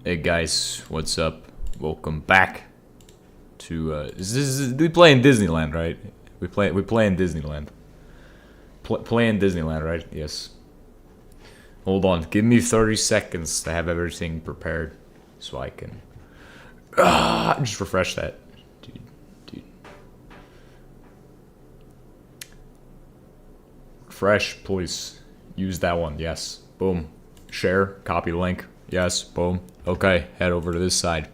Hey guys, what's up? Welcome back to we play in Disneyland, right? We play in Disneyland. Play in Disneyland, right? Yes. Hold on, give me 30 seconds to have everything prepared so I can just refresh that. Dude. Refresh, please. Use that one, yes. Boom. Share, copy the link. Yes, boom. Okay, head over to this side.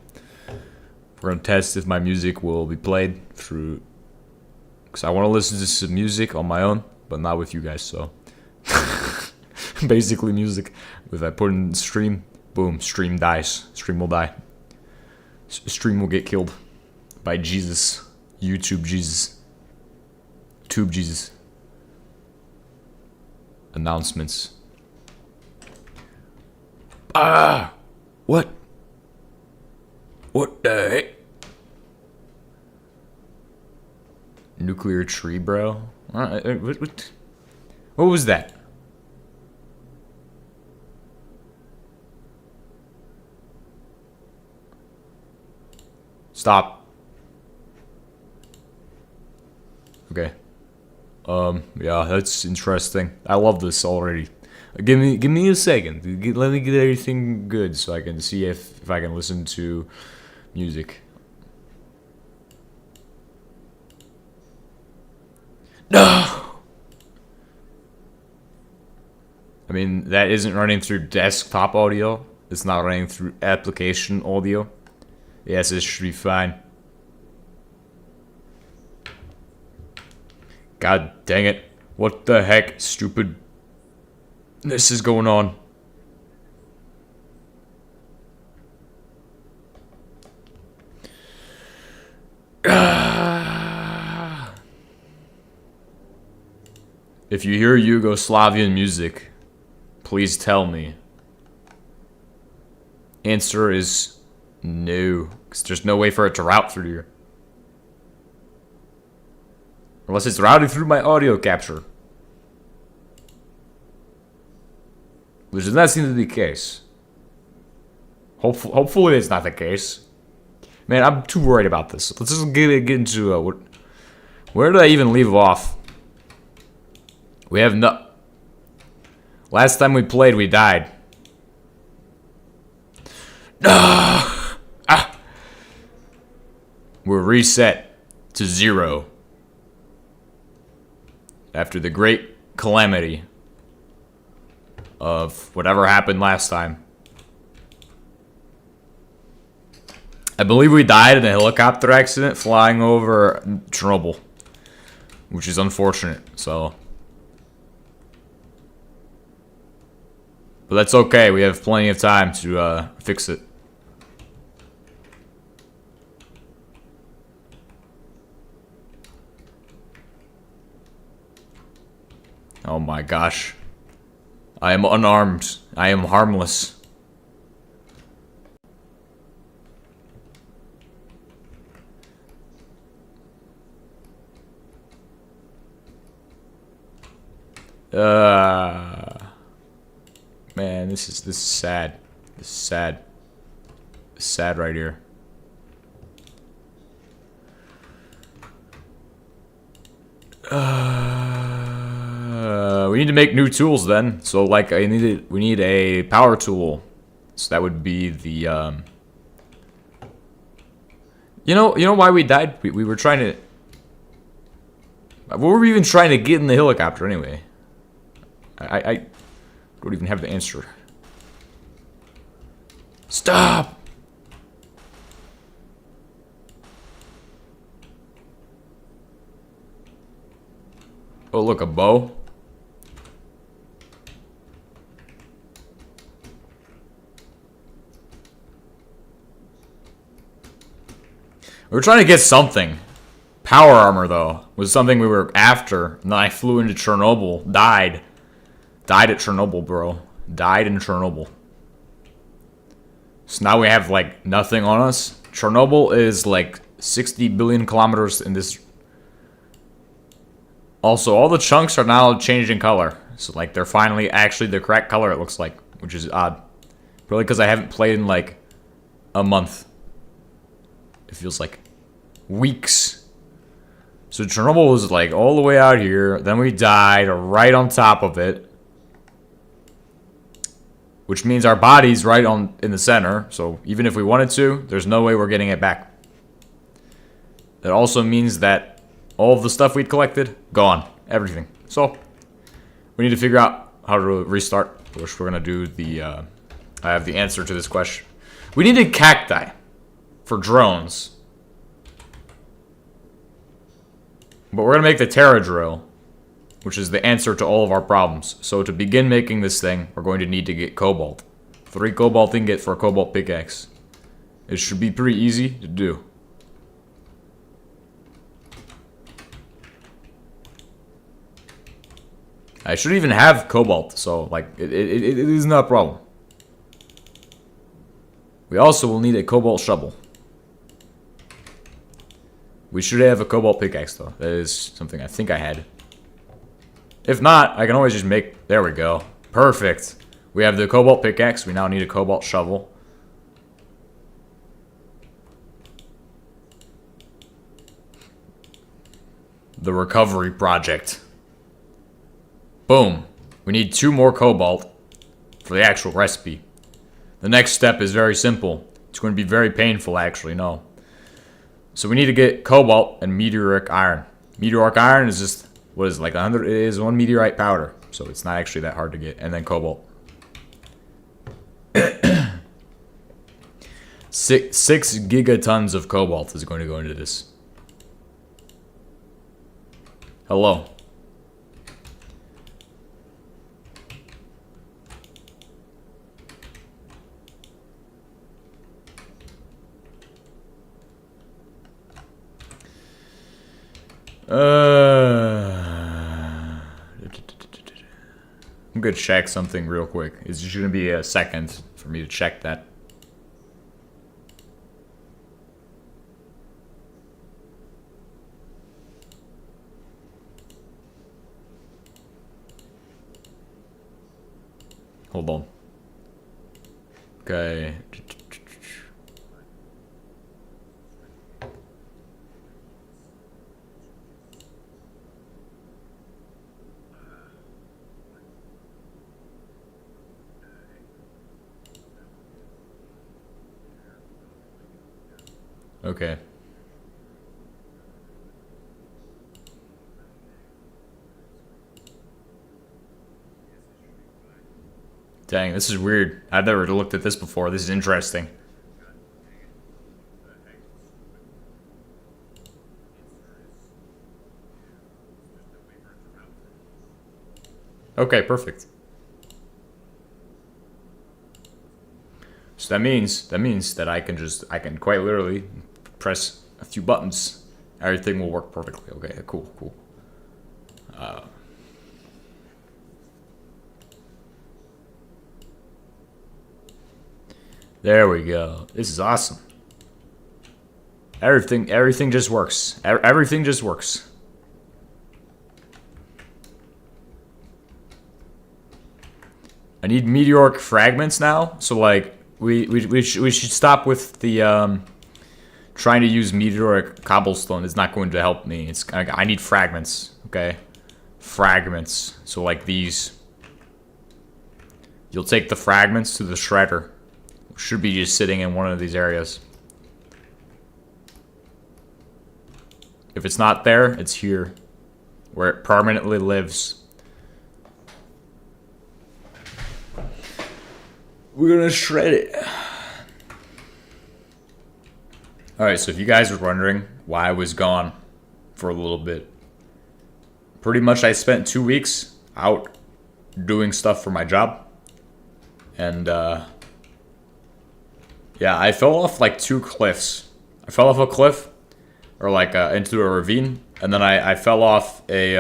We're gonna test if my music will be played through, because I want to listen to some music on my own, but not with you guys, so. Basically music. If I put in stream, boom, stream dies. Stream will die. Stream will get killed by Jesus. YouTube Jesus. Tube Jesus. Announcements. What? What the heck? Nuclear tree, bro? What was that? Stop. Okay. Yeah, that's interesting. I love this already. Give me a second. Let me get everything good so I can see if I can listen to music. No. I mean, that isn't running through desktop audio. It's not running through application audio. Yes, it should be fine. God dang it. What the heck, stupid. This is going on. If you hear Yugoslavian music, please tell me. Answer is no, because there's no way for it to route through here. Unless it's routing through my audio capture. Which does not seem to be the case. Hopefully it's not the case. Man, I'm too worried about this. Let's just get into where did I even leave off? We have no. Last time we played, we died. We're reset to 0 after the great calamity of whatever happened last time. I believe we died in a helicopter accident flying over Chernobyl, which is unfortunate, so. But that's okay, we have plenty of time to fix it. Oh my gosh. I am unarmed. I am harmless. Man, this is sad. This is sad. This is sad right here. We need to make new tools then. So like we need a power tool. So that would be the You know why we died? We were trying to. What were we even trying to get in the helicopter anyway? I don't even have the answer. Stop! Oh, look, a bow. We were trying to get something. Power armor, though, was something we were after. And then I flew into Chernobyl. Died. Died at Chernobyl, bro. Died in Chernobyl. So now we have, like, nothing on us. Chernobyl is, like, 60 billion kilometers in this. Also, all the chunks are now changing color. So, like, they're finally actually the correct color, it looks like. Which is odd. Probably because I haven't played in, like, a month. It feels like weeks. So Chernobyl was like all the way out here. Then we died right on top of it. Which means our body's right in the center. So even if we wanted to, there's no way we're getting it back. That also means that all of the stuff we'd collected, gone. Everything. So we need to figure out how to restart. Which we're going to do the... I have the answer to this question. We needed cacti for drones. But we're going to make the Terra drill, which is the answer to all of our problems. So to begin making this thing, we're going to need to get cobalt. 3 cobalt ingot for a cobalt pickaxe. It should be pretty easy to do. I should even have cobalt, so like it is not a problem. We also will need a cobalt shovel. We should have a cobalt pickaxe though. That is something I think I had. If not, I can always just make... There we go. Perfect. We have the cobalt pickaxe. We now need a cobalt shovel. The recovery project. Boom. We need 2 more cobalt for the actual recipe. The next step is very simple. It's going to be very painful, actually. No. So we need to get cobalt and meteoric iron. Meteoric iron is just... What is it, like 100? It is 1 meteorite powder. So it's not actually that hard to get. And then cobalt. 6 gigatons of cobalt is going to go into this. Hello. I'm gonna check something real quick. It's just gonna be a second for me to check that. Hold on. Okay. Okay. Dang, this is weird. I've never looked at this before. This is interesting. Okay, perfect. So that means that I can quite literally press a few buttons. Everything will work perfectly. Okay, cool. There we go. This is awesome. Everything just works. Everything just works. I need meteoric fragments now. So like we should stop with the trying to use meteoric cobblestone. Is not going to help me. I need fragments. Okay, fragments. So like these. You'll take the fragments to the shredder. Should be just sitting in one of these areas. If it's not there, it's here, where it permanently lives. We're gonna shred it. Alright, so if you guys were wondering why I was gone for a little bit, pretty much I spent 2 weeks out doing stuff for my job. And, yeah, I fell off like 2 cliffs. I fell off a cliff, or like into a ravine, and then I fell off a,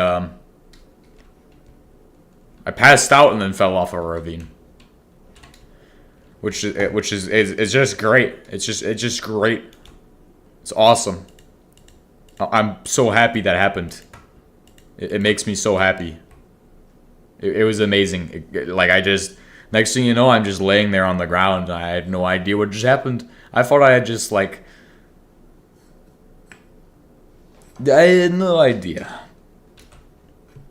I passed out and then fell off a ravine. Which is just great. It's just great. It's awesome. I'm so happy that happened. It makes me so happy. It was amazing. Like Next thing you know, I'm just laying there on the ground. I had no idea what just happened. I thought I had just like... I had no idea.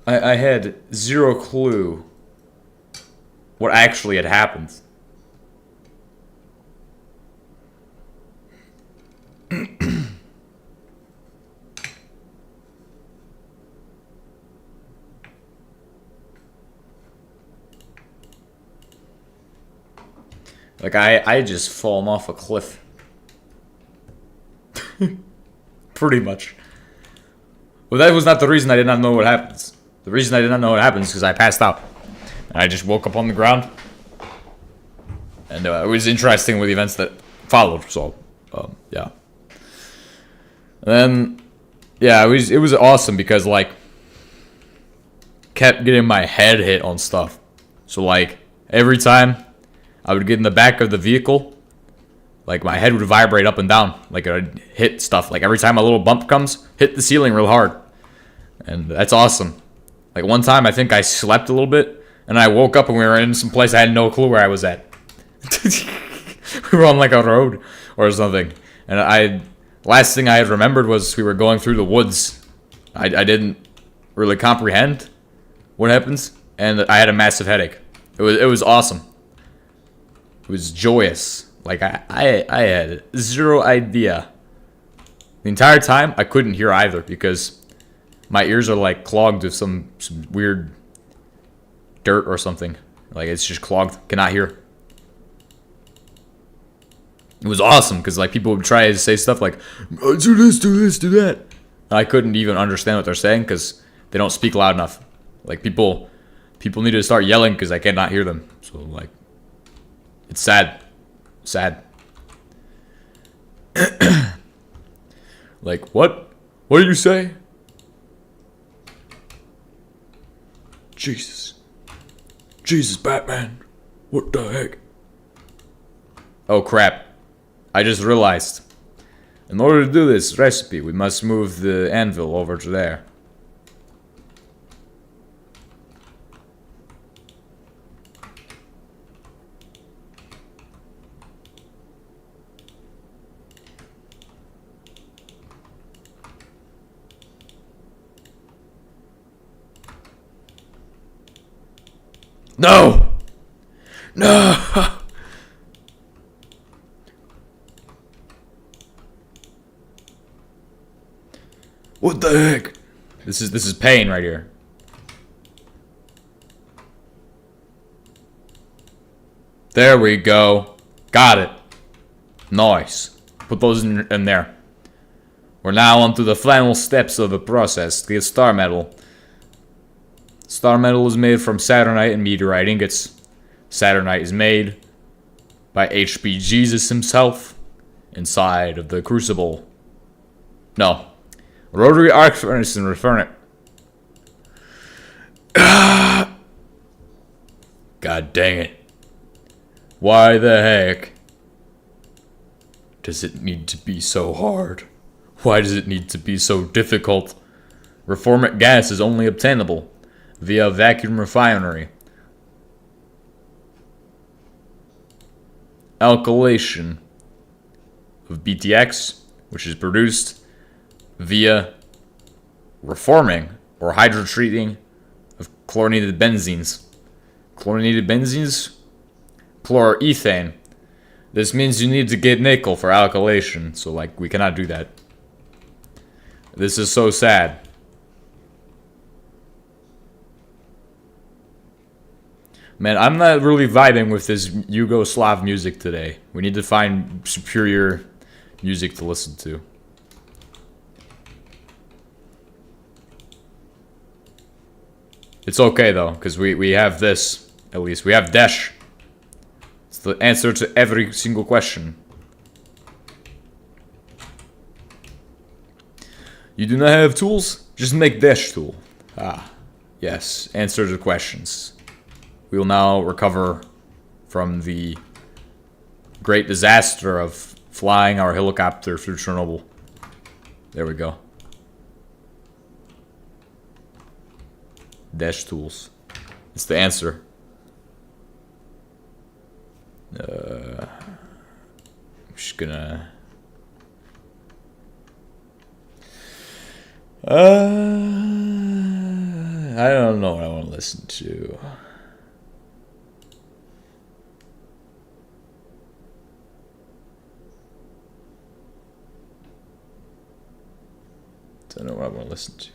I had zero clue what actually had happened. Like, I just fallen off a cliff. Pretty much. Well, that was not the reason I did not know what happens. The reason I did not know what happens is because I passed out. And I just woke up on the ground. And it was interesting with the events that followed, so, yeah. And then, yeah, it was awesome because, like, kept getting my head hit on stuff. So, like, every time I would get in the back of the vehicle, like, my head would vibrate up and down. Like, it would hit stuff. Like, every time a little bump comes, hit the ceiling real hard. And that's awesome. Like, one time, I think I slept a little bit, and I woke up and we were in some place I had no clue where I was at. We were on, like, a road or something. And last thing I had remembered was we were going through the woods. I didn't really comprehend what happens, and I had a massive headache. It was awesome. It was joyous. Like, I had zero idea. The entire time, I couldn't hear either because my ears are, like, clogged with some weird dirt or something. Like, it's just clogged. Cannot hear. It was awesome because, like, people would try to say stuff like, oh, do this, do this, do that. I couldn't even understand what they're saying because they don't speak loud enough. Like, people need to start yelling because I cannot hear them. So, like, it's sad. Sad. Like, what? What did you say? Jesus. Jesus, Batman. What the heck? Oh, crap. I just realized. In order to do this recipe, we must move the anvil over to there. No! No! What the heck? This is pain right here. There we go. Got it. Nice. Put those in there. We're now onto the final steps of the process to get star metal. Star metal is made from saturnite and meteorite ingots. Saturnite is made by HB Jesus himself inside of the crucible. No. Rotary arc furnace and refurnace. God dang it. Why the heck does it need to be so hard? Why does it need to be so difficult? Reformate gas is only obtainable via vacuum refinery. Alkylation of BTX, which is produced via reforming or hydrotreating of chlorinated benzenes. Chlorinated benzenes? Chloroethane. This means you need to get nickel for alkylation, so, like, we cannot do that. This is so sad. Man, I'm not really vibing with this Yugoslav music today. We need to find superior music to listen to. It's okay, though, because we have this, at least. We have dash. It's the answer to every single question. You do not have tools? Just make dash tool. Ah, yes. Answer to questions. We will now recover from the great disaster of flying our helicopter through Chernobyl. There we go. Dash tools. It's the answer. I'm just gonna... I don't know what I want to listen to. Don't know what I want to listen to.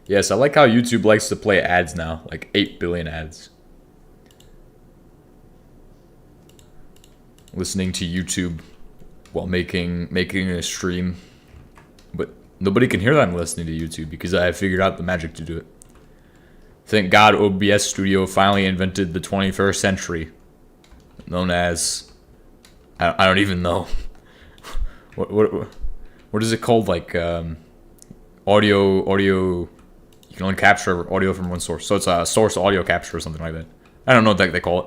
Yes, I like how YouTube likes to play ads now, like 8 billion ads. Listening to YouTube while making a stream, but nobody can hear that I'm listening to YouTube because I have figured out the magic to do it. Thank God OBS Studio finally invented the 21st century, known as I don't even know what is it called, like audio. You can only capture audio from one source, so it's a source audio capture or something like that. I don't know what they call it.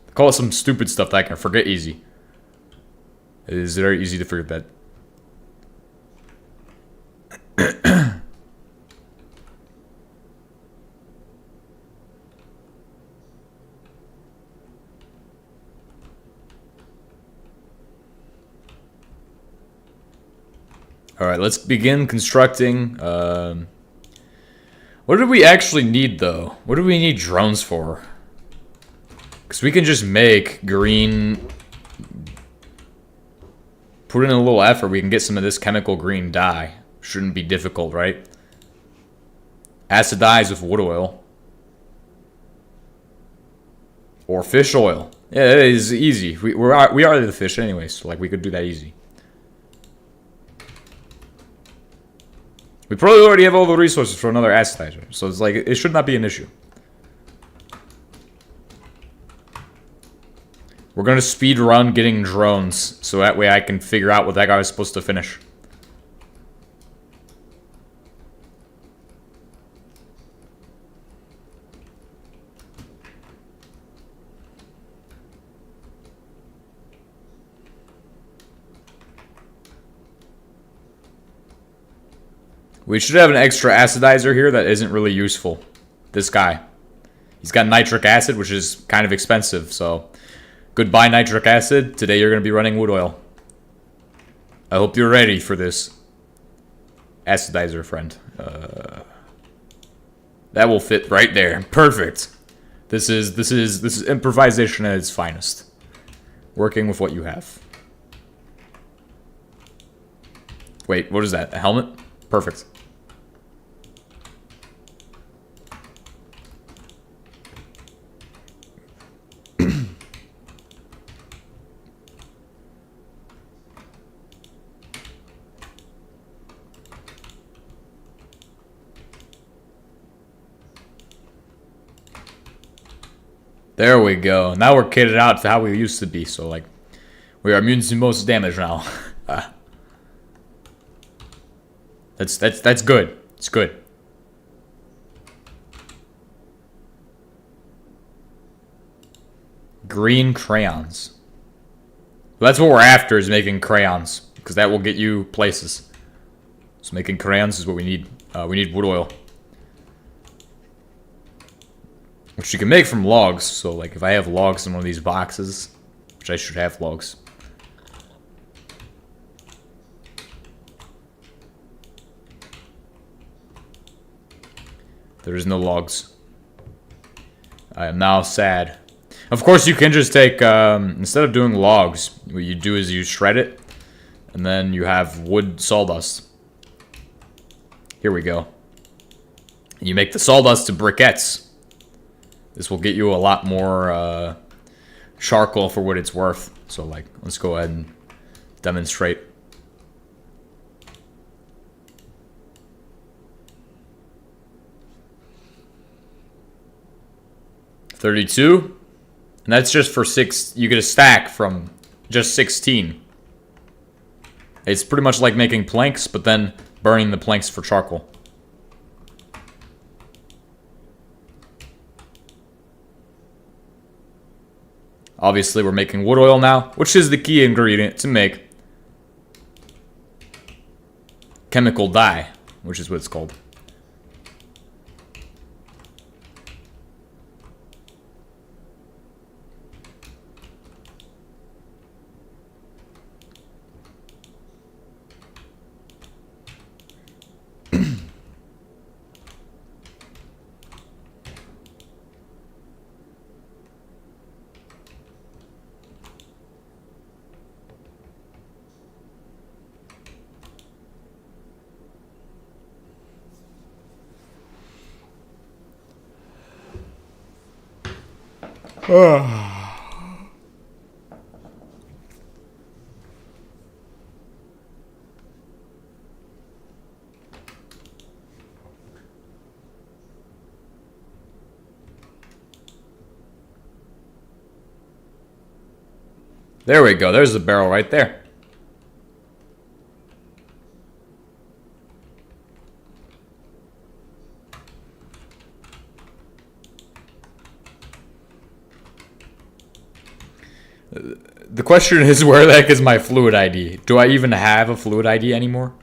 They call it some stupid stuff that I can forget easy. It is very easy to forget that. Alright, let's begin constructing. What do we actually need, though? What do we need drones for? Because we can just make green... Put in a little effort, we can get some of this chemical green dye. Shouldn't be difficult, right? Acidize with wood oil. Or fish oil. Yeah, it is easy. We are the fish anyway, so like we could do that easy. We probably already have all the resources for another acidizer, so it's like it should not be an issue. We're gonna speed run getting drones, so that way I can figure out what that guy was supposed to finish. We should have an extra acidizer here that isn't really useful. This guy. He's got nitric acid, which is kind of expensive, so... Goodbye, nitric acid. Today you're going to be running wood oil. I hope you're ready for this. Acidizer, friend. That will fit right there. Perfect. This is improvisation at its finest. Working with what you have. Wait, what is that? A helmet? Perfect. There we go. Now we're kitted out to how we used to be, so like we are immune to most damage now. That's good. It's good. Green crayons. That's what we're after, is making crayons, because that will get you places. So making crayons is what we need. We need wood oil, which you can make from logs. So like if I have logs in one of these boxes, which I should have logs. There is no logs. I am now sad. Of course, you can just take, instead of doing logs, what you do is you shred it, and then you have wood sawdust. Here we go. You make the sawdust to briquettes. This will get you a lot more charcoal for what it's worth. So, like, let's go ahead and demonstrate. $32. And that's just for 6. You get a stack from just 16. It's pretty much like making planks, but then burning the planks for charcoal. Obviously, we're making wood oil now, which is the key ingredient to make chemical dye, which is what it's called. There we go. There's the barrel right there. The question is, where the heck is my fluid ID? Do I even have a fluid ID anymore?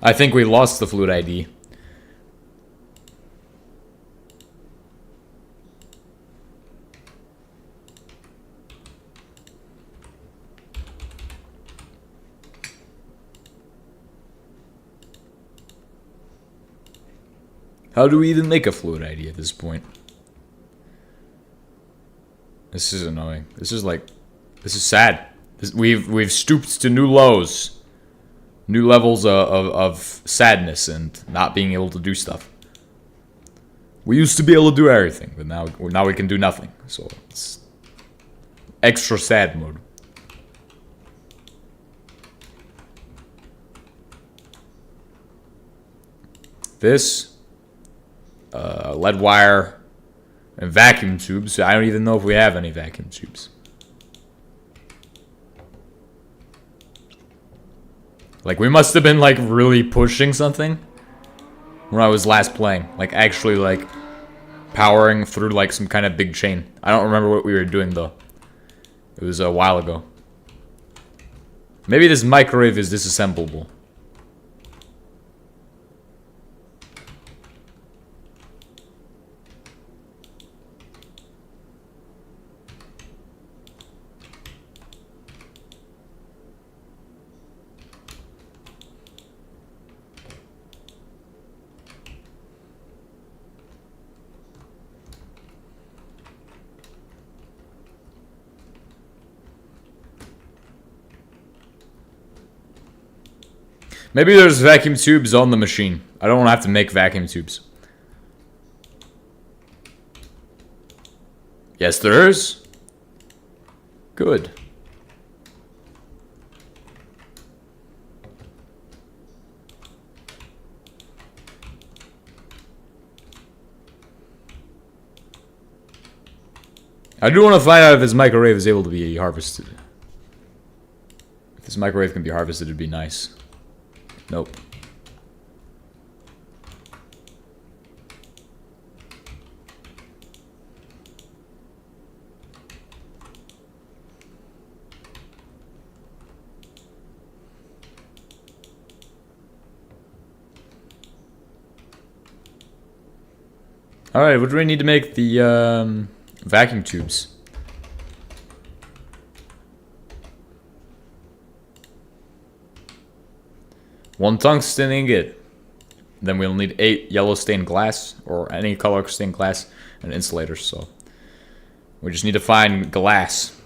I think we lost the fluid ID. How do we even make a fluid ID at this point? This is annoying. This is sad. We've stooped to new lows, new levels of sadness and not being able to do stuff. We used to be able to do everything, but now we can do nothing. So it's extra sad mode. This. Lead wire and vacuum tubes. I don't even know if we have any vacuum tubes. Like, we must have been, like, really pushing something when I was last playing. Like, actually, like, powering through, like, some kind of big chain. I don't remember what we were doing, though. It was a while ago. Maybe this microwave is disassemblable. Maybe there's vacuum tubes on the machine. I don't want to have to make vacuum tubes. Yes, there is. Good. I do want to find out if this microwave is able to be harvested. If this microwave can be harvested, it'd be nice. Nope. Alright, what do we need to make the vacuum tubes? One tungsten ingot. Then we'll need 8 yellow stained glass, or any color stained glass, and insulators, so. We just need to find glass.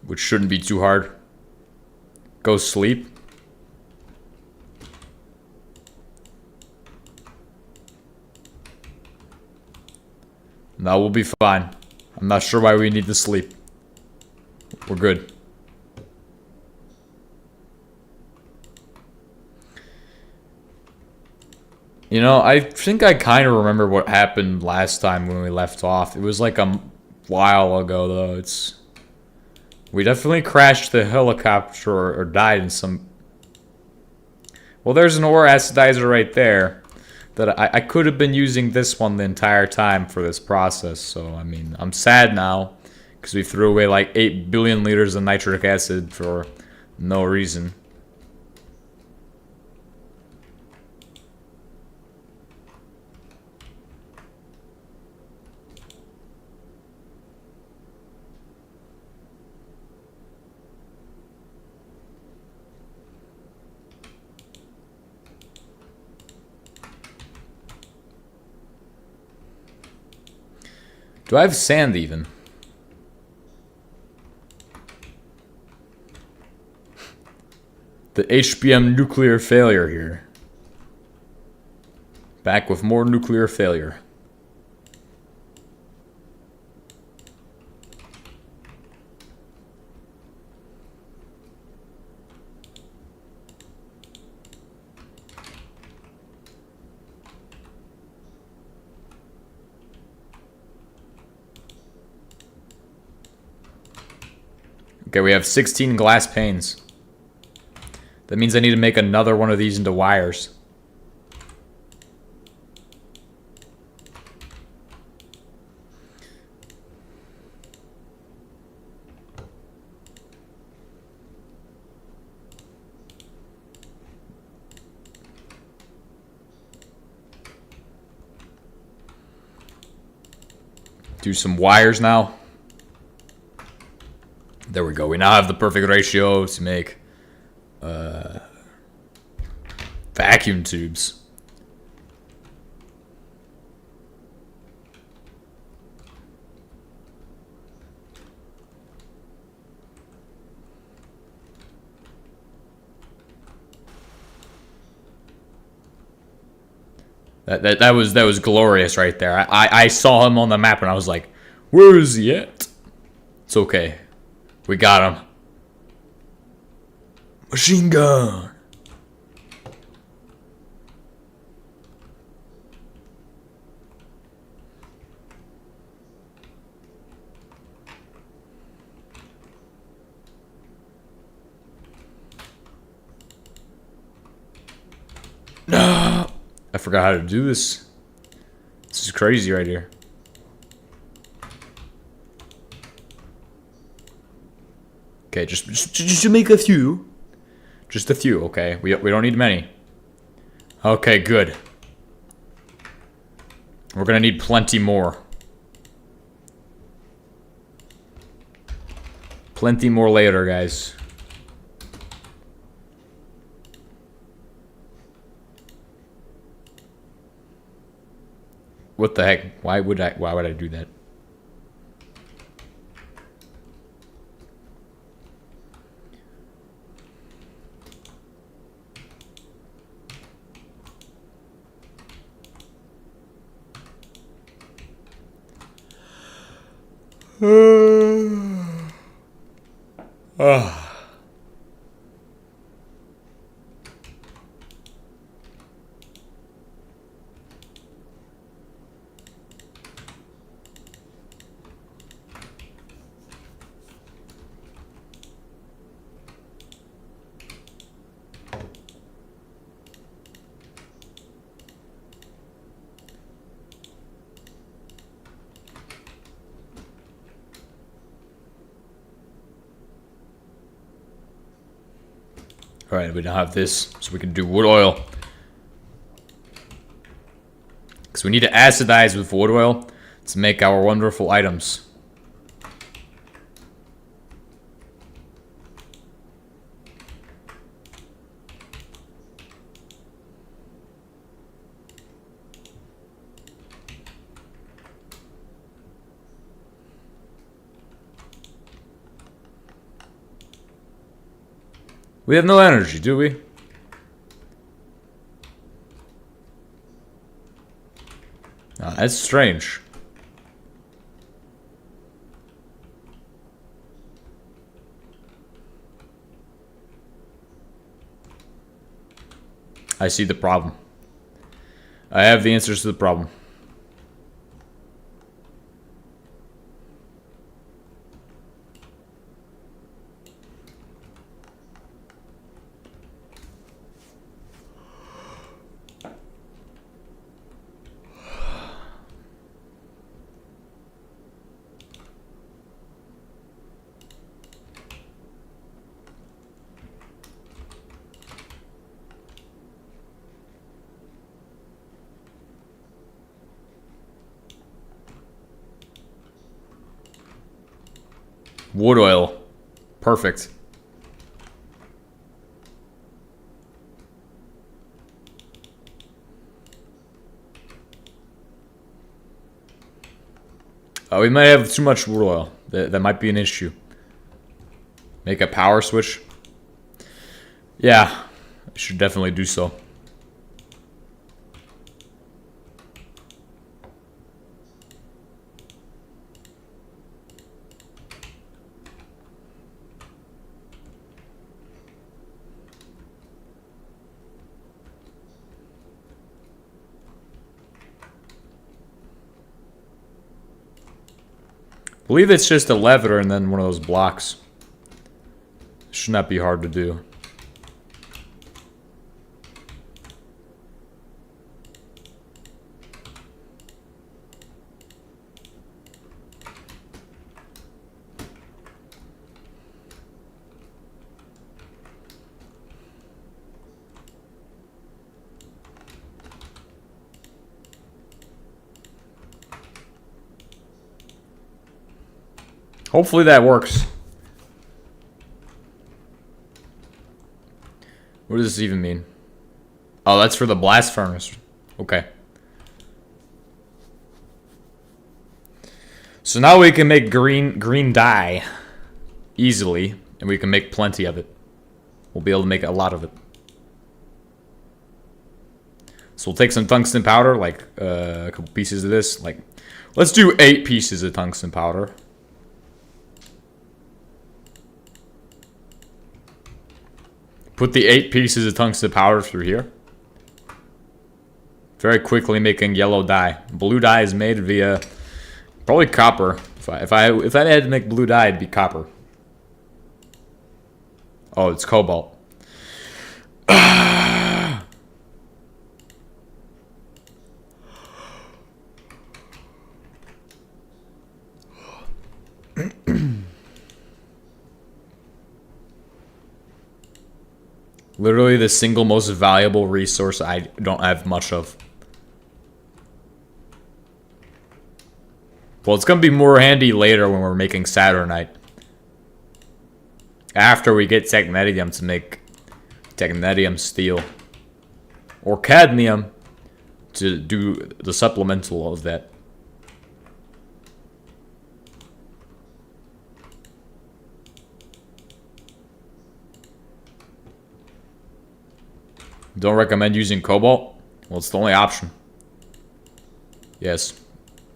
Which shouldn't be too hard. Go sleep. No, we'll be fine. I'm not sure why we need to sleep. We're good. You know, I think I kind of remember what happened last time when we left off. It was like a while ago, though. We definitely crashed the helicopter or died in some... Well, there's an ore acidizer right there. That I could have been using this one the entire time for this process. So, I mean, I'm sad now. Because we threw away like 8 billion liters of nitric acid for no reason. Do I have sand even? The HBM nuclear failure here. Back with more nuclear failure. Okay, we have 16 glass panes. That means I need to make another one of these into wires. Do some wires now. There we go. We now have the perfect ratio to make vacuum tubes. That was glorious right there. I saw him on the map and I was like, where is he at? It's okay. We got him. Machine gun. No. I forgot how to do this. This is crazy right here. Okay, just to make a few. Just a few, okay? We don't need many. Okay, good. We're gonna need plenty more. Plenty more later, guys. What the heck? Why would I do that? Alright, we now have this, so we can do wood oil. Because we need to acidize with wood oil to make our wonderful items. We have no energy, do we? Oh, that's strange. I see the problem. I have the answers to the problem. Wood oil. Perfect. We might have too much wood oil. That might be an issue. Make a power switch. Yeah, I should definitely do so. I believe it's just a lever and then one of those blocks. Should not be hard to do. Hopefully that works. What does this even mean? Oh, that's for the blast furnace. Okay. So now we can make green dye easily, and we can make plenty of it. We'll be able to make a lot of it. So we'll take some tungsten powder, like a couple pieces of this. Like, let's do 8 pieces of tungsten powder. Put the 8 pieces of tungsten powder through here. Very quickly making yellow dye. Blue dye is made via probably copper. If I had to make blue dye, it'd be copper. Oh, it's cobalt. Literally the single most valuable resource I don't have much of. Well, it's going to be more handy later when we're making Saturnite. After we get technetium to make technetium steel. Or cadmium to do the supplemental of that. Don't recommend using cobalt? Well, it's the only option. Yes.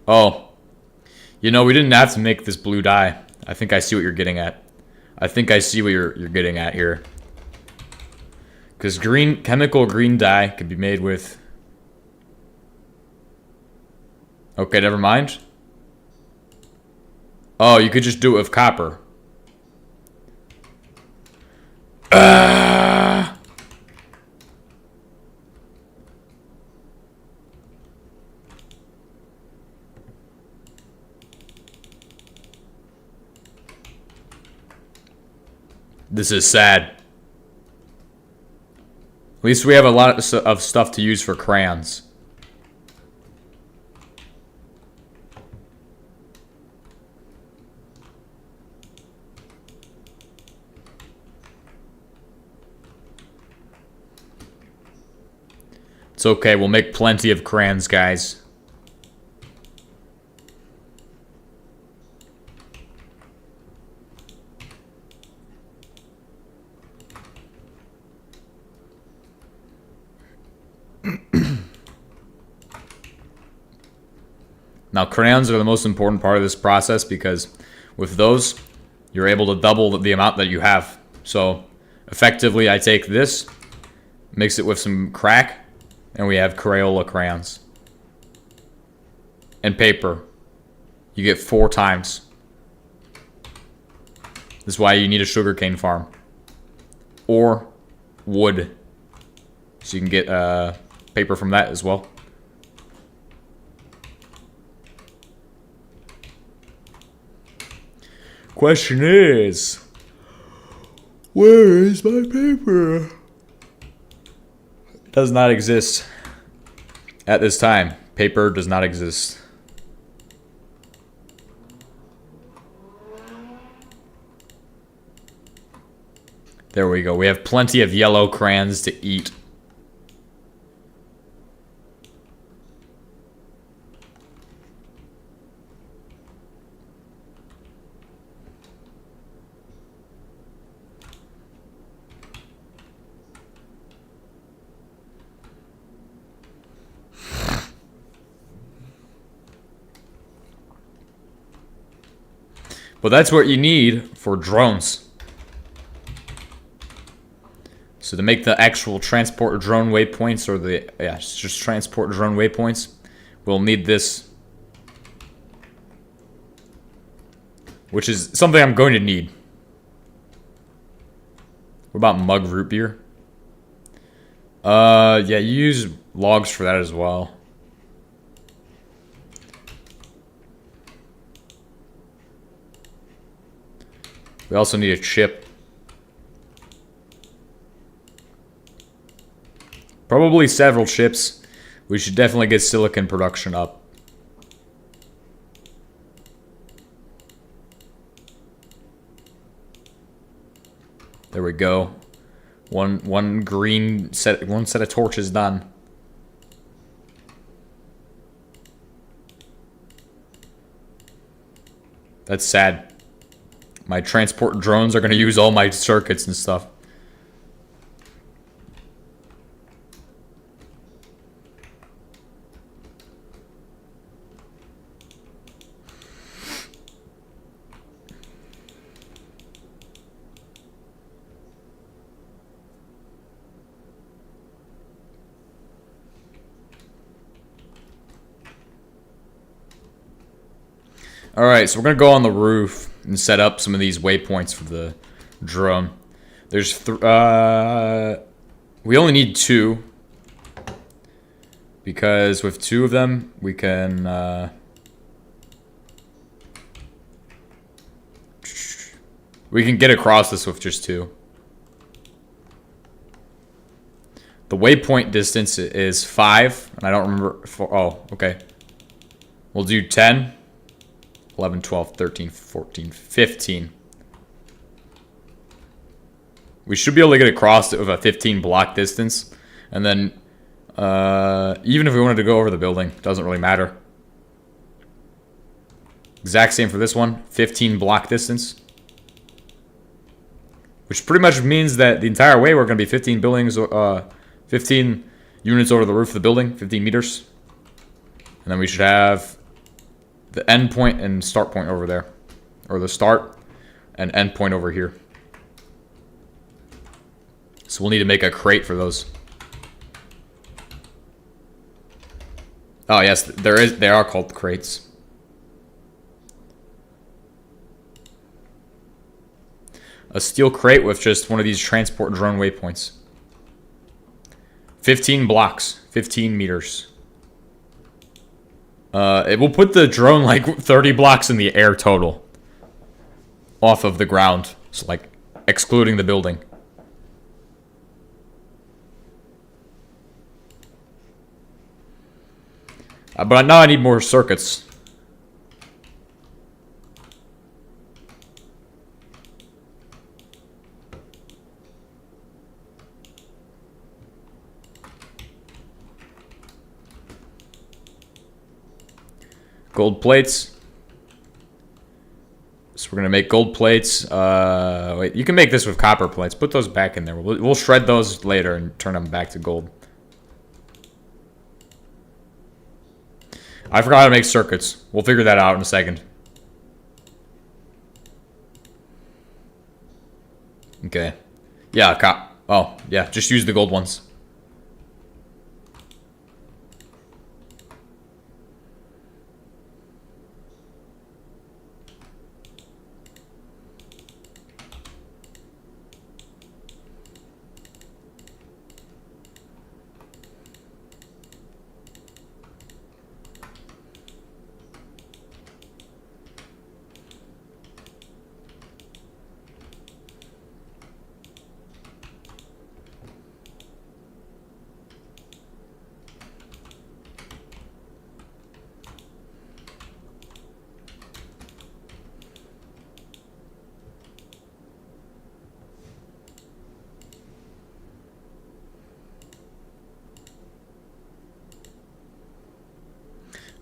Oh. You know, we didn't have to make this blue dye. I think I see what you're getting at. I think I see what you're getting at here. Because chemical green dye can be made with... Okay, never mind. Oh, you could just do it with copper. This is sad. At least we have a lot of stuff to use for crayons. It's okay, we'll make plenty of crayons, guys. Now, crayons are the most important part of this process because with those, you're able to double the amount that you have. So, effectively, I take this, mix it with some crack, and we have Crayola crayons. And paper. You get 4 times. This is why you need a sugarcane farm. Or wood. So you can get paper from that as well. Question is, where is my paper? It does not exist. At this time, paper does not exist. There we go. We have plenty of yellow crayons to eat. But that's what you need for drones. So to make the actual transport drone waypoints, or the, yeah, just transport drone waypoints, we'll need this. Which is something I'm going to need. What about mug root beer? Yeah, you use logs for that as well. We also need a chip. Probably several chips. We should definitely get silicon production up. There we go. One set of torches done. That's sad. My transport drones are gonna use all my circuits and stuff. Alright, so we're going to go on the roof and set up some of these waypoints for the drone. There's we only need 2. Because with 2 of them, we can get across this with just 2. The waypoint distance is 5, and I don't remember. Oh, okay. We'll do 10. 11, 12, 13, 14, 15. We should be able to get across it with a 15 block distance. And then, even if we wanted to go over the building, doesn't really matter. Exact same for this one, 15 block distance. Which pretty much means that the entire way we're going to be 15 buildings, 15 units over the roof of the building, 15 meters. And then we should have the end point and start point over there. Or the start and end point over here. So we'll need to make a crate for those. Oh yes, they are called crates. A steel crate with just one of these transport drone waypoints. 15 blocks, 15 meters. It will put the drone like 30 blocks in the air total. Off of the ground. So like, excluding the building. But now I need more circuits. Gold plates. So we're gonna make gold plates. Wait, you can make this with copper plates. Put those back in there. We'll shred those later and turn them back to gold. I forgot how to make circuits. We'll figure that out in a second. Okay. Yeah, oh, yeah, just use the gold ones.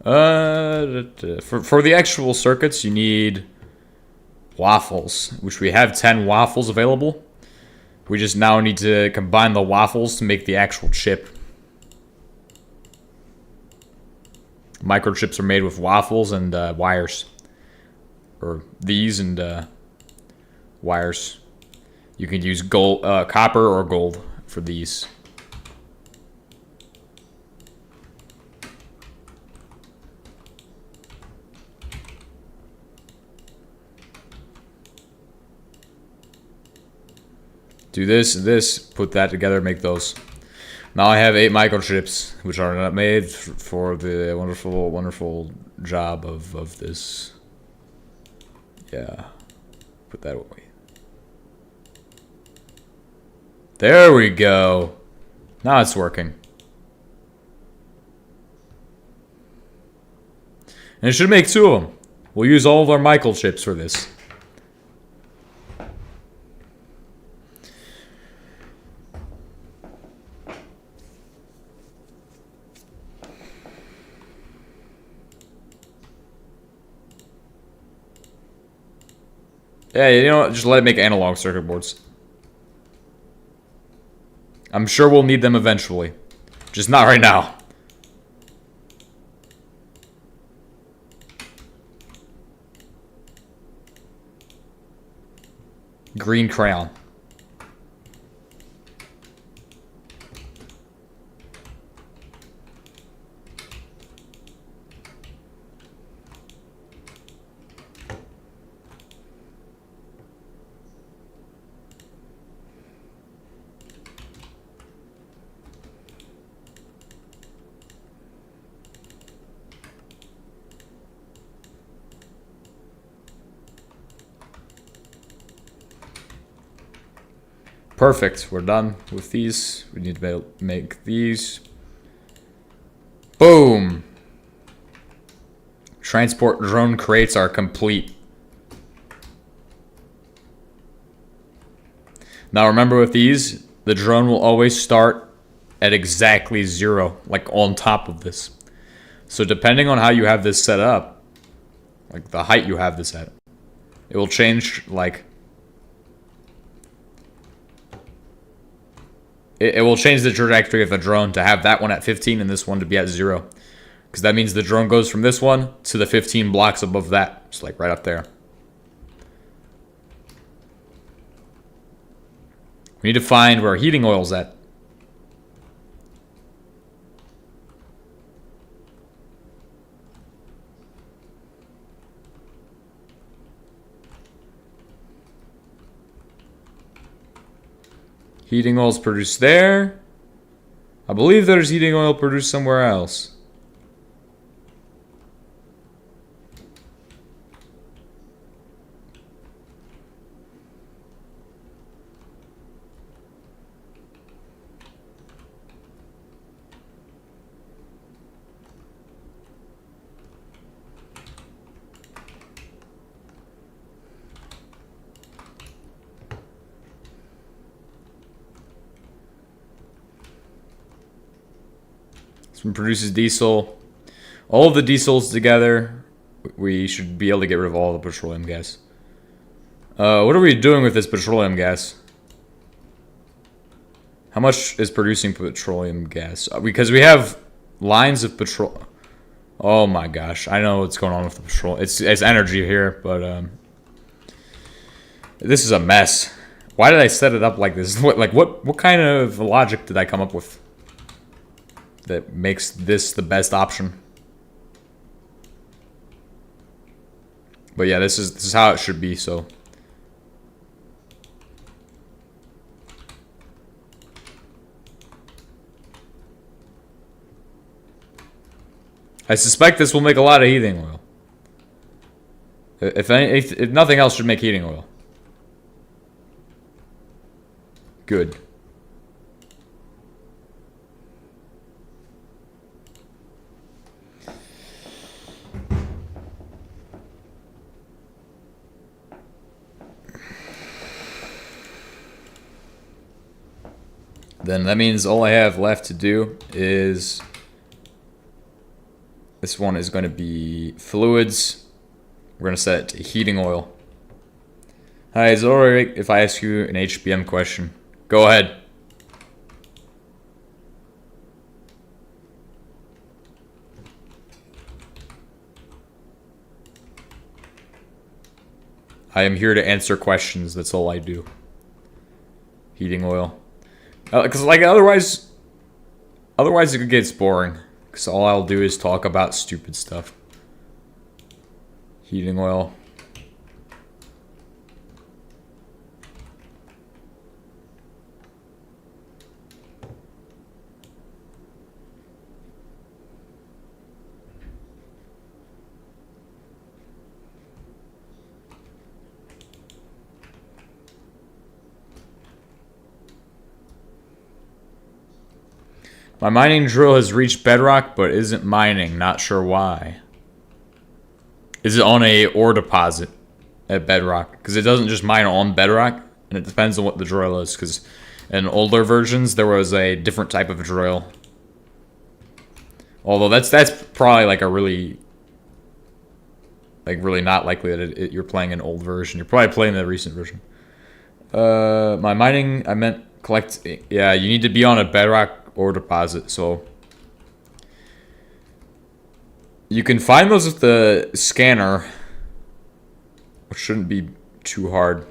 For the actual circuits, you need waffles, which we have 10 waffles available. We just now need to combine the waffles to make the actual chip. Microchips are made with waffles and wires. Or these and wires. You can use gold, copper or gold for these. Do this, put that together, make those. Now I have 8 microchips, which are not made for the wonderful, wonderful job of this. Yeah. Put that away. There we go. Now it's working. And it should make 2 of them. We'll use all of our microchips for this. Yeah, you know what? Just let it make analog circuit boards. I'm sure we'll need them eventually. Just not right now. Green crayon. Perfect. We're done with these. We need to make these. Boom. Transport drone crates are complete. Now remember with these, the drone will always start at exactly 0, like on top of this. So depending on how you have this set up, like the height you have this at, it will change like... It will change the trajectory of the drone to have that one at 15 and this one to be at 0. Because that means the drone goes from this one to the 15 blocks above that. It's like right up there. We need to find where heating oil's at. Heating oil's produced there. I believe there's heating oil produced somewhere else. This one produces diesel. All of the diesels together, we should be able to get rid of all the petroleum gas. What are we doing with this petroleum gas? How much is producing petroleum gas? Because we have lines of petrol. Oh my gosh, I know what's going on with the petrol. It's energy here, but this is a mess. Why did I set it up like this? What kind of logic did I come up with that makes this the best option? But yeah, this is how it should be. So I suspect this will make a lot of heating oil. If nothing else, should make heating oil. Good. Then that means all I have left to do is... This one is going to be fluids. We're going to set it to heating oil. Hi, is it alright if I ask you an HBM question? Go ahead. I am here to answer questions. That's all I do. Heating oil. Because like otherwise it could get boring. Because all I'll do is talk about stupid stuff. Heating oil. My mining drill has reached bedrock, but isn't mining. Not sure why. Is it on a ore deposit at bedrock? Because it doesn't just mine on bedrock, and it depends on what the drill is. Because in older versions, there was a different type of drill. Although that's probably like a really not likely that you're playing an old version. You're probably playing the recent version. My mining, I meant collect. Yeah, you need to be on a bedrock ore deposit. So you can find those with the scanner, which shouldn't be too hard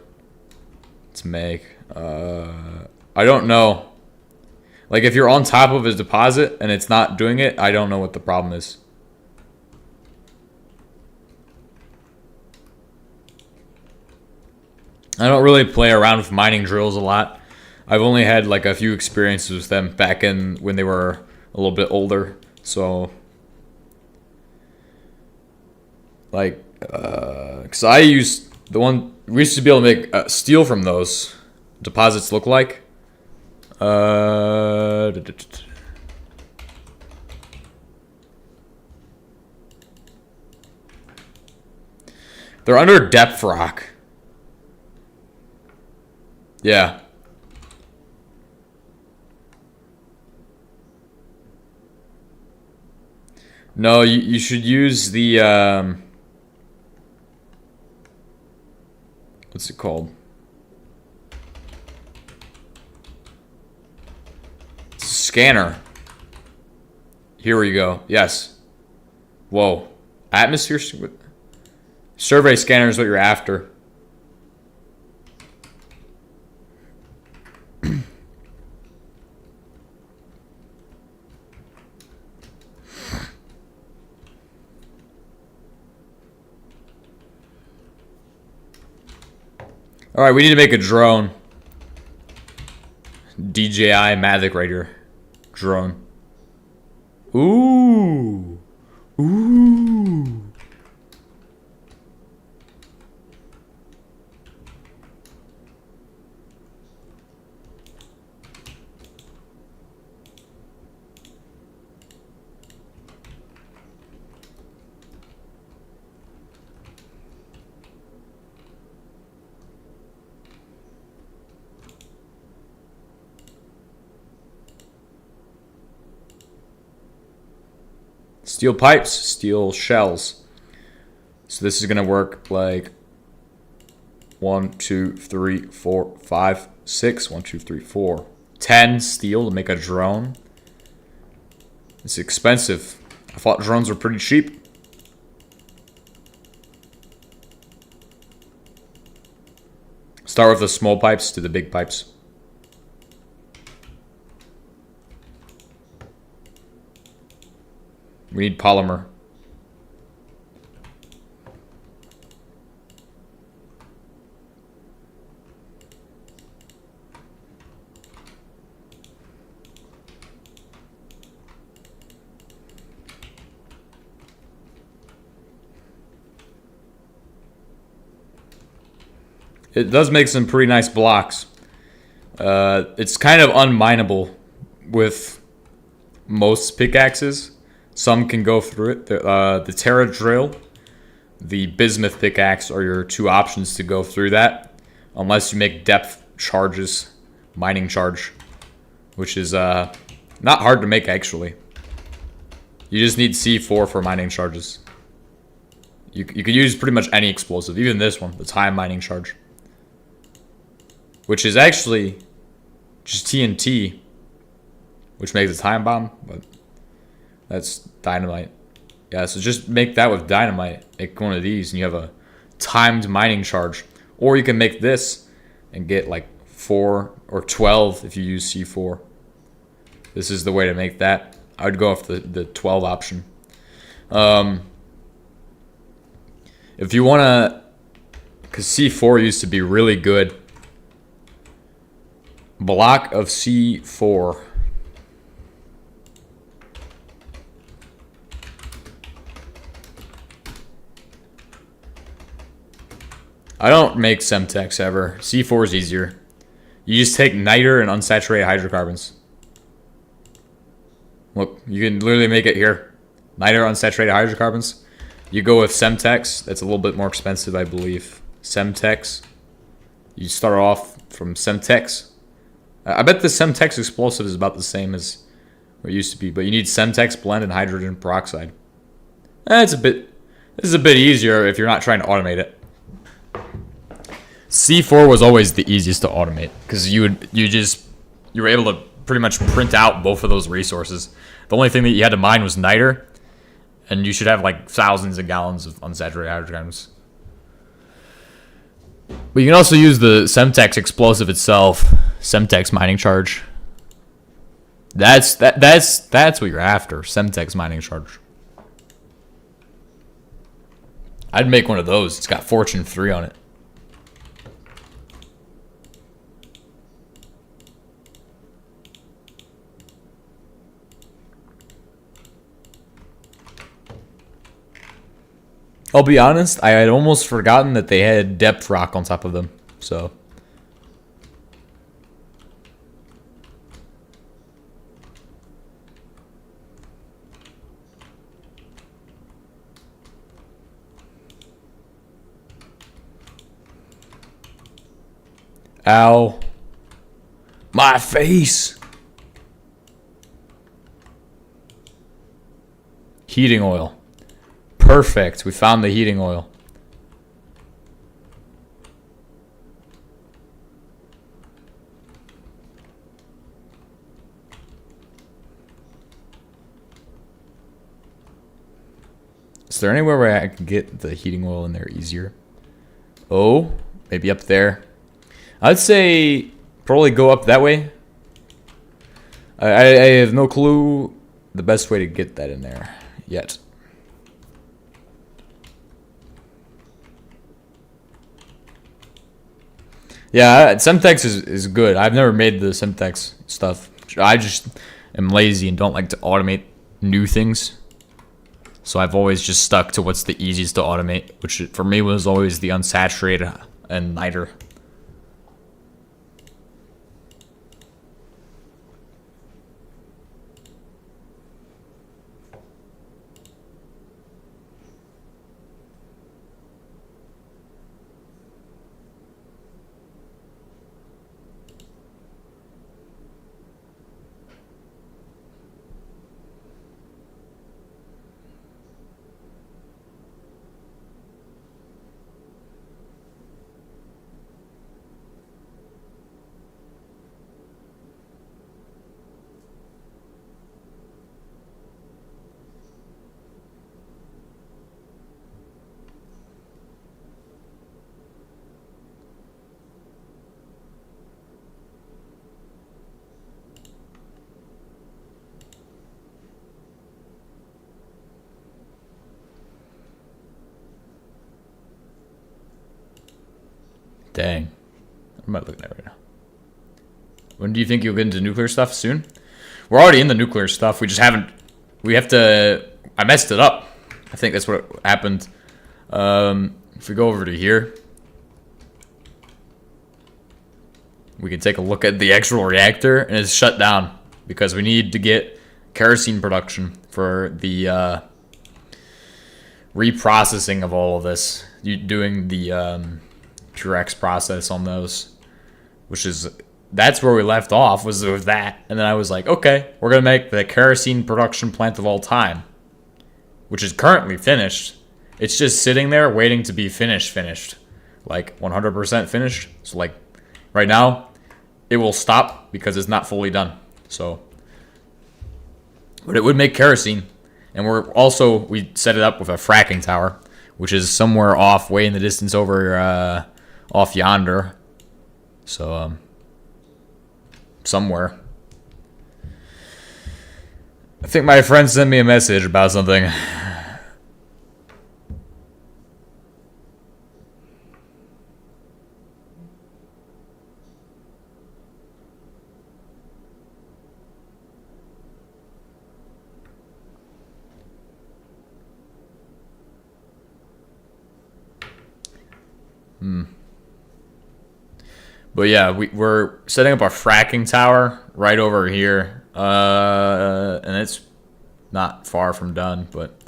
to make. I don't know. Like if you're on top of a deposit and it's not doing it, I don't know what the problem is. I don't really play around with mining drills a lot. I've only had like a few experiences with them back in when they were a little bit older. So, like, because I used the one, we used to be able to make steel from those deposits look like. They're under depth rock. Yeah. No, you should use the what's it called? Scanner. Here we go. Yes. Whoa. Atmosphere survey scanner is what you're after. All right, we need to make a drone. DJI Mavic right here. Drone. Ooh. Ooh. Steel pipes, steel shells. So this is gonna work like 1, 2, 3, 4, 5, 6. 1, 2, 3, 4. 10 steel to make a drone. It's expensive. I thought drones were pretty cheap. Start with the small pipes to the big pipes. We need polymer. It does make some pretty nice blocks. It's kind of unmineable with most pickaxes. Some can go through it. The Terra drill, the bismuth pickaxe are your two options to go through that, unless you make depth charges, mining charge, which is not hard to make actually. You just need C4 for mining charges. You could use pretty much any explosive, even this one, the time mining charge, which is actually just TNT, which makes a time bomb, but that's dynamite. Yeah, so just make that with dynamite. Make one of these and you have a timed mining charge. Or you can make this and get like 4 or 12 if you use C4. This is the way to make that. I would go with the 12 option. If you want to, because C4 used to be really good. Block of C4. I don't make Semtex ever. C4 is easier. You just take niter and unsaturated hydrocarbons. Look, you can literally make it here. Niter unsaturated hydrocarbons. You go with Semtex. That's a little bit more expensive, I believe. Semtex. You start off from Semtex. I bet the Semtex explosive is about the same as what it used to be, but you need Semtex blend and hydrogen peroxide. This is a bit easier if you're not trying to automate it. C4 was always the easiest to automate because you were able to pretty much print out both of those resources. The only thing that you had to mine was niter, and you should have like thousands of gallons of unsaturated hydrocarbons. But you can also use the Semtex explosive itself, Semtex mining charge. That's what you're after, Semtex mining charge. I'd make one of those. It's got Fortune 3 on it. I'll be honest, I had almost forgotten that they had depth rock on top of them, so. Ow. My face. Heating oil. Perfect. We found the heating oil. Is there anywhere where I can get the heating oil in there easier? Oh, maybe up there. I'd say probably go up that way. I have no clue the best way to get that in there yet. Yeah, Semtex is good. I've never made the Semtex stuff. I just am lazy and don't like to automate new things. So I've always just stuck to what's the easiest to automate, which for me was always the unsaturated and niter. Dang. What am I looking at right now? When do you think you'll get into nuclear stuff? Soon? We're already in the nuclear stuff. We just haven't... We have to... I messed it up. I think that's what happened. If we go over to here, we can take a look at the actual reactor, and it's shut down because we need to get kerosene production for the reprocessing of all of this. Doing the Purex process on those, which is... That's where we left off, was with that. And then I was like, okay, we're going to make the kerosene production plant of all time, which is currently finished. It's just sitting there waiting to be finished. Like 100% finished. So like right now, it will stop because it's not fully done. So, but it would make kerosene. And we set it up with a fracking tower, which is somewhere off, way in the distance over off yonder. So, somewhere. I think my friend sent me a message about something. But yeah, we're setting up a fracking tower right over here, and it's not far from done, but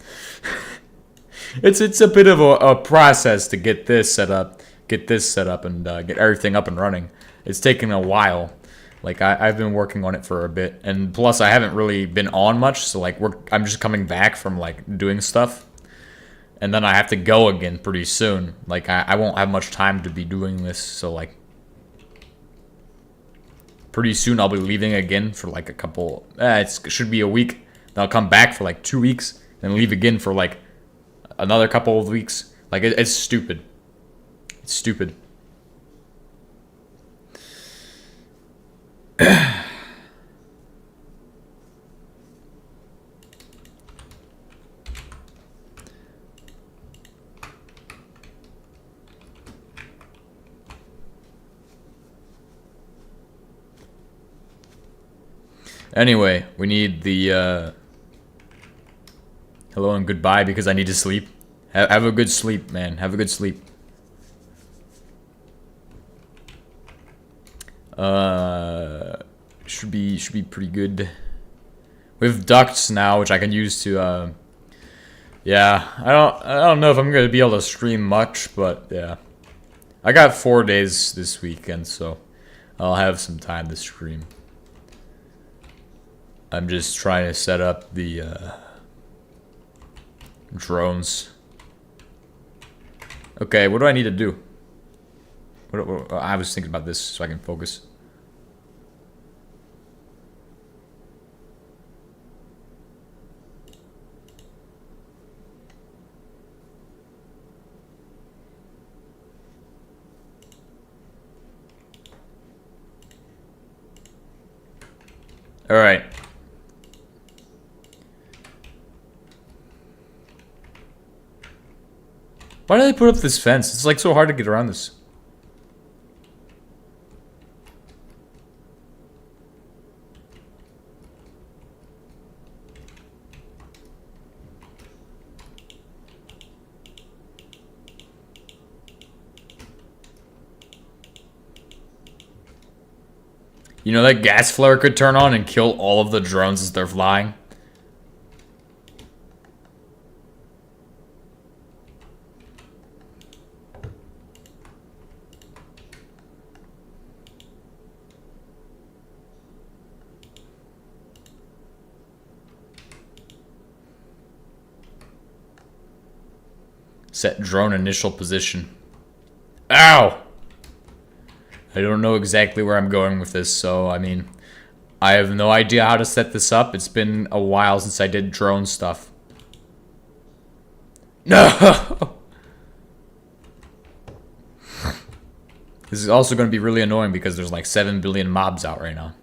it's a bit of a process to get this set up, and get everything up and running. It's taken a while. Like I've been working on it for a bit, and plus I haven't really been on much, so like I'm just coming back from like doing stuff, and then I have to go again pretty soon. Like I won't have much time to be doing this, so like pretty soon I'll be leaving again for like a couple. It should be a week. Then I'll come back for like 2 weeks, and leave again for like another couple of weeks. Like it's stupid. It's stupid. Anyway, we need the hello and goodbye because I need to sleep. Have a good sleep, man. Have a good sleep. Should be pretty good. We have ducts now, which I can use to yeah, I don't know if I'm gonna be able to stream much, but yeah. I got 4 days this weekend, so I'll have some time to stream. I'm just trying to set up the drones. Okay, what do I need to do? I was thinking about this so I can focus. All right. Why do they put up this fence? It's like so hard to get around this. You know that gas flare could turn on and kill all of the drones as they're flying? Set drone initial position. Ow! I don't know exactly where I'm going with this, so I mean, I have no idea how to set this up. It's been a while since I did drone stuff. No! This is also going to be really annoying because there's like 7 billion mobs out right now.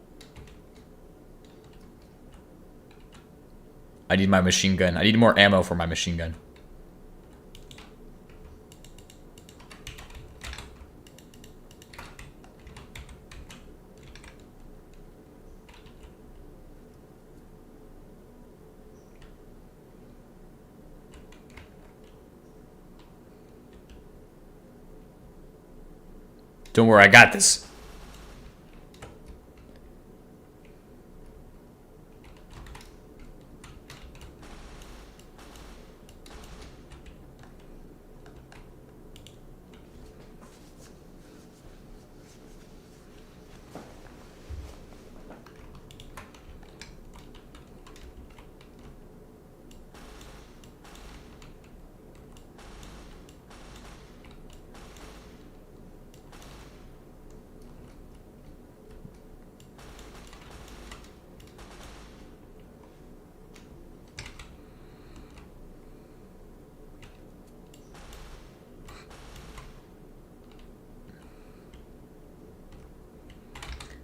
I need my machine gun. I need more ammo for my machine gun. Don't worry, I got this.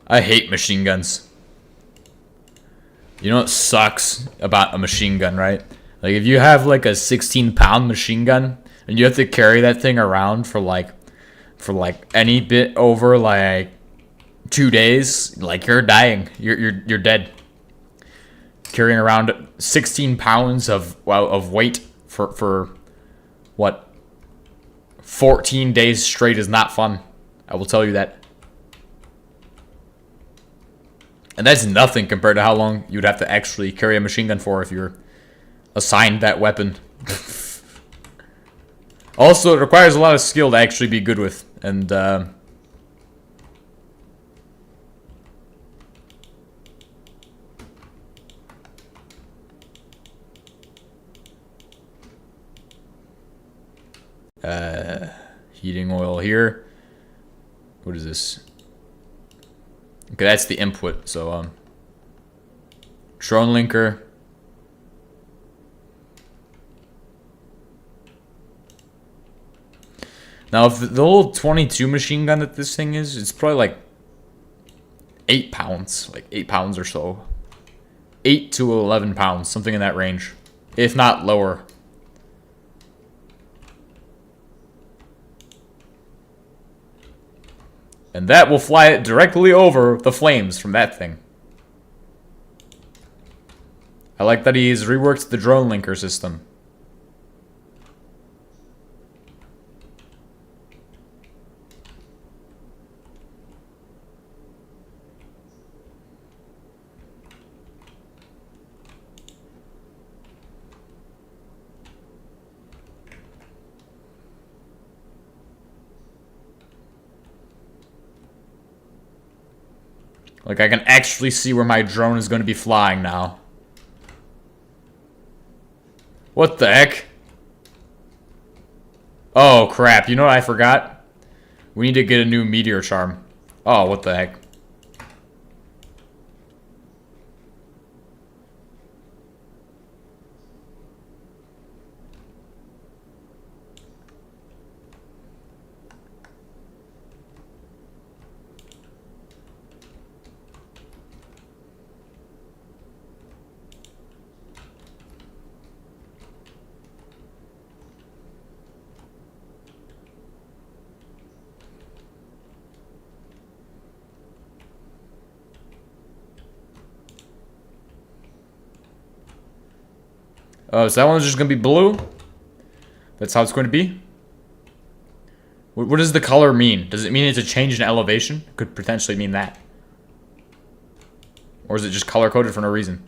I hate machine guns. You know what sucks about a machine gun, right? Like if you have like a 16-pound machine gun and you have to carry that thing around for like any bit over like 2 days, like you're dying. You're dead. Carrying around 16 pounds of weight for what? 14 days straight is not fun. I will tell you that. And that's nothing compared to how long you'd have to actually carry a machine gun for if you're assigned that weapon. Also, it requires a lot of skill to actually be good with, and heating oil here. What is this? Okay, that's the input. So drone linker. Now, if the little 22 machine gun that this thing is, it's probably like 8 pounds, like 8 pounds or so. 8 to 11 pounds, something in that range, if not lower. And that will fly it directly over the flames from that thing. I like that he's reworked the drone linker system. Like, I can actually see where my drone is going to be flying now. What the heck? Oh, crap. You know what I forgot? We need to get a new meteor charm. Oh, what the heck? Oh, so that one's just going to be blue? That's how it's going to be? What does the color mean? Does it mean it's a change in elevation? It could potentially mean that. Or is it just color-coded for no reason?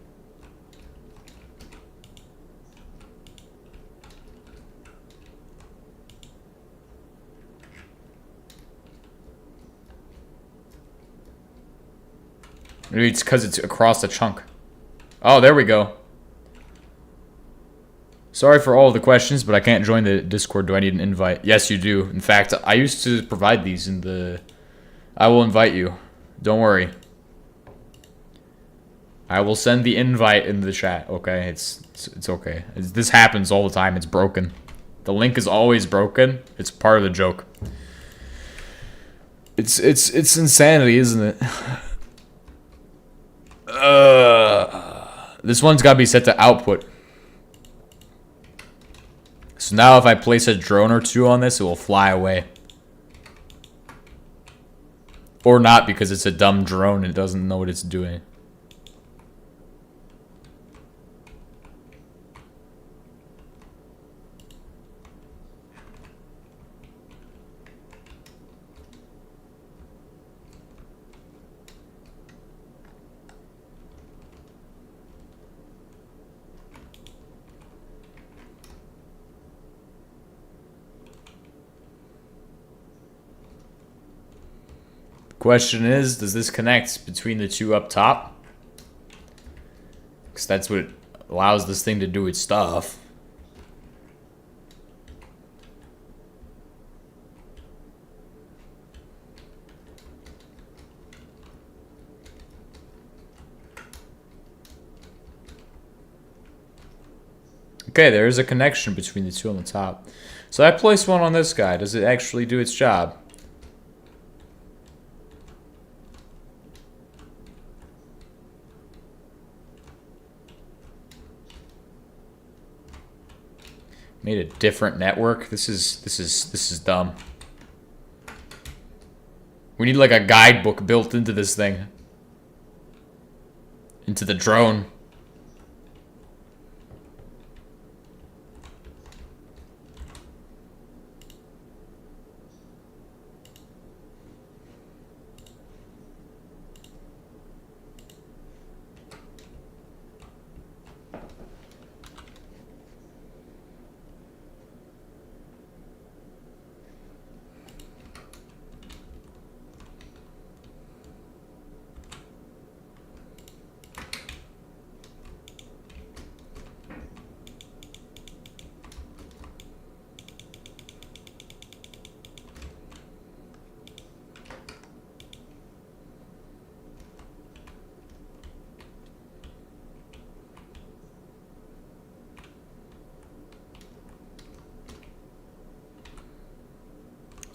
Maybe it's because it's across the chunk. Oh, there we go. Sorry for all of the questions, but I can't join the Discord. Do I need an invite? Yes, you do. In fact, I used to provide these in the... I will invite you. Don't worry. I will send the invite in the chat, okay? It's okay. This happens all the time. It's broken. The link is always broken. It's part of the joke. It's insanity, isn't it? This one's got to be set to output. So now if I place a drone or two on this, it will fly away. Or not, because it's a dumb drone and it doesn't know what it's doing. Question is, does this connect between the two up top? Because that's what allows this thing to do its stuff. Okay, there is a connection between the two on the top. So I place one on this guy. Does it actually do its job? Made a different network. This is dumb. We need like a guidebook built into this thing. Into the drone.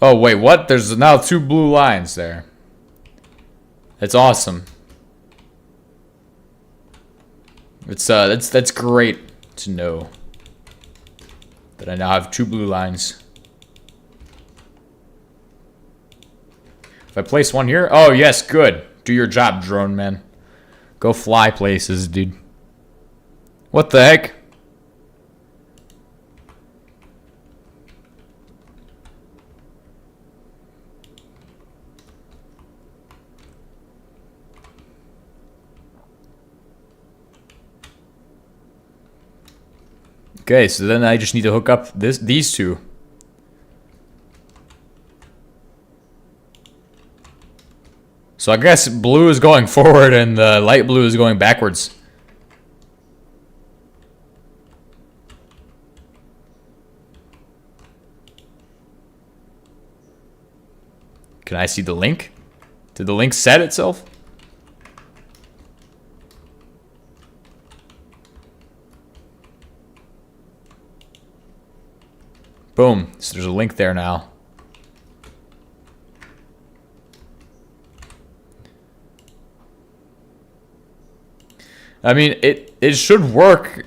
Oh, wait, what? There's now 2 blue lines there. That's awesome. It's that's great to know that I now have 2 blue lines. If I place one here, oh yes, good. Do your job, drone man. Go fly places, dude. What the heck? Okay, so then I just need to hook up these 2. So I guess blue is going forward and the light blue is going backwards. Can I see the link? Did the link set itself? Boom. So there's a link there now. I mean, it should work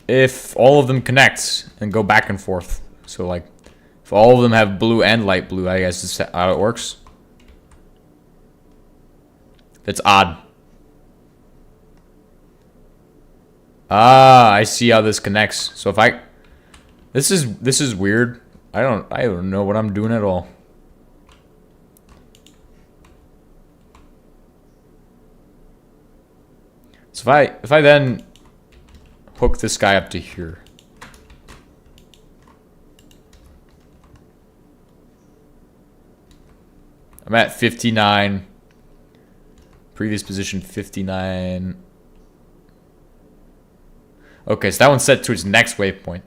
if all of them connect and go back and forth. So like, if all of them have blue and light blue, I guess is how it works. That's odd. Ah, I see how this connects. So if I, this is weird. I don't know what I'm doing at all. So if I then hook this guy up to here. I'm at 59. Previous position 59. Okay, so that one's set to its next waypoint.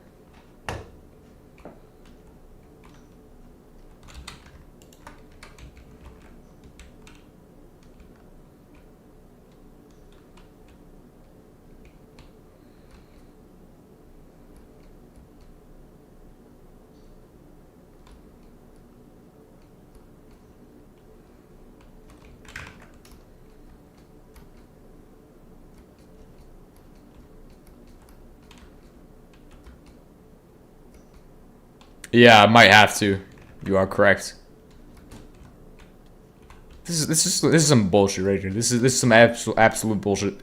Yeah, I might have to. You are correct. This is some bullshit right here. This is some absolute bullshit.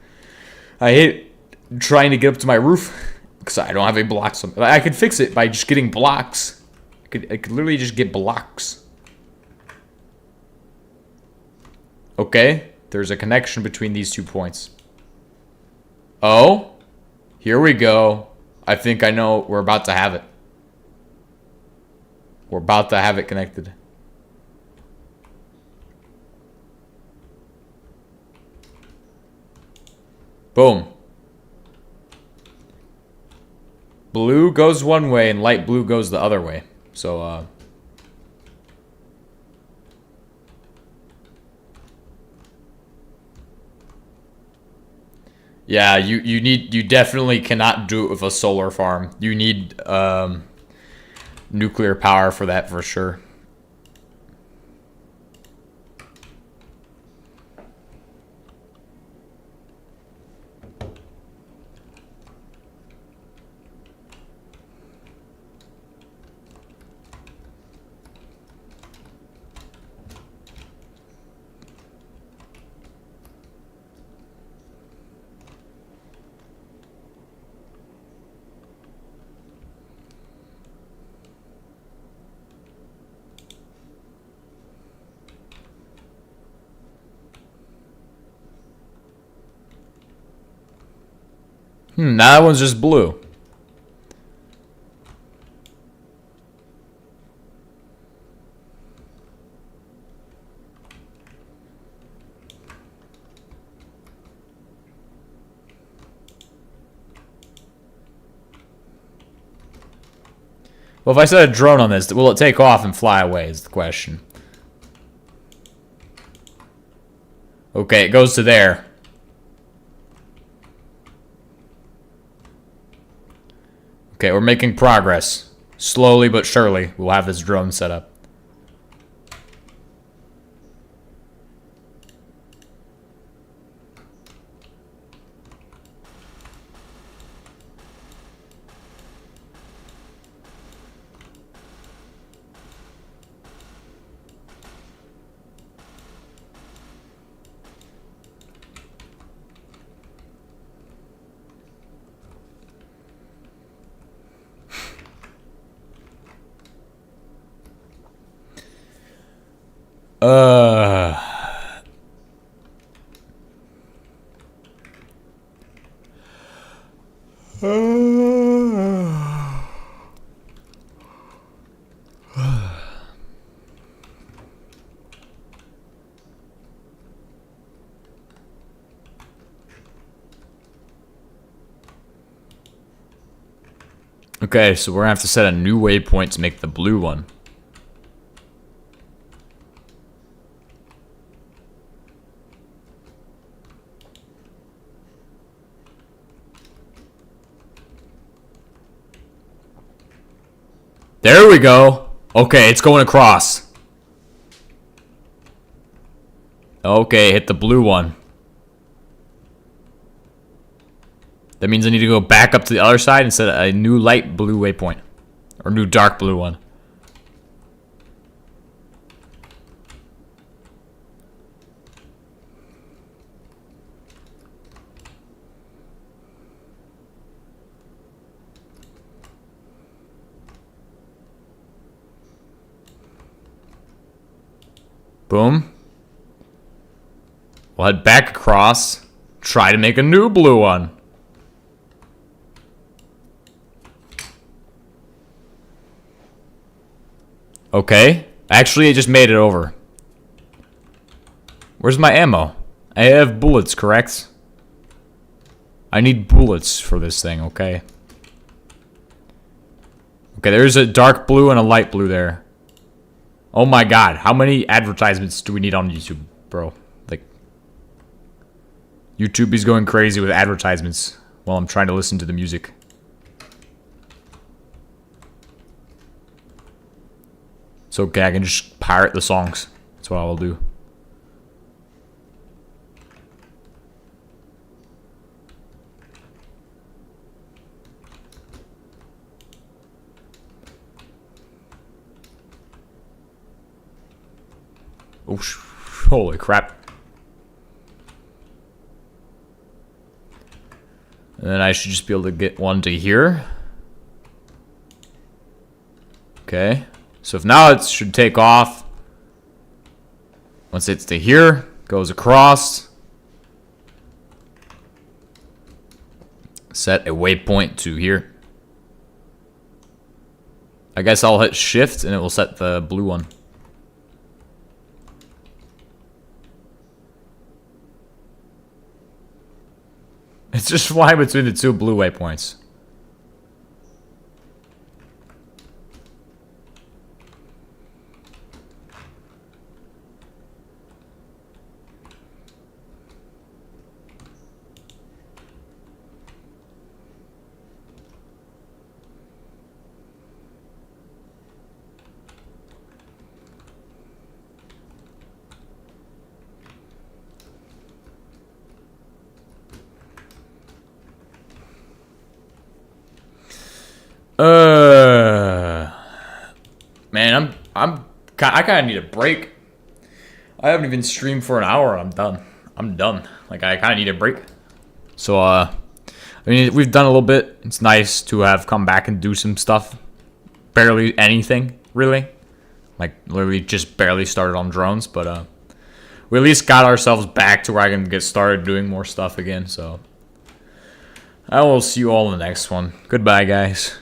I hate trying to get up to my roof because I don't have any blocks. I could fix it by just getting blocks. I could literally just get blocks. Okay, there's a connection between these 2 points. Oh, here we go. I think I know. We're about to have it. We're about to have it connected. Boom. Blue goes one way and light blue goes the other way. So, yeah, you definitely cannot do it with a solar farm. You need, nuclear power for that for sure. Now that one's just blue. Well, if I set a drone on this, will it take off and fly away is the question. Okay, it goes to there. Okay, we're making progress. Slowly but surely, we'll have this drone set up. Uh... Okay, so we're gonna have to set a new waypoint to make the blue one. There we go. Okay, it's going across. Okay, hit the blue one. That means I need to go back up to the other side and set a new light blue waypoint. Or new dark blue one. Boom. We'll head back across. Try to make a new blue one. Okay. Actually, I just made it over. Where's my ammo? I have bullets, correct? I need bullets for this thing, okay? Okay, there's a dark blue and a light blue there. Oh my god, how many advertisements do we need on YouTube, bro? Like, YouTube is going crazy with advertisements while I'm trying to listen to the music. It's okay, I can just pirate the songs. That's what I will do. Oh, holy crap. And then I should just be able to get one to here. Okay. So if now it should take off. Once it's to here, goes across. Set a waypoint to here. I guess I'll hit shift and it will set the blue one. It's just flying between the two blue waypoints. Man, I kind of need a break. I haven't even streamed for an hour. I'm done. I'm done. Like, I kind of need a break. So, I mean, we've done a little bit. It's nice to have come back and do some stuff. Barely anything, really. Like, literally just barely started on drones, but, we at least got ourselves back to where I can get started doing more stuff again, so. I will see you all in the next one. Goodbye, guys.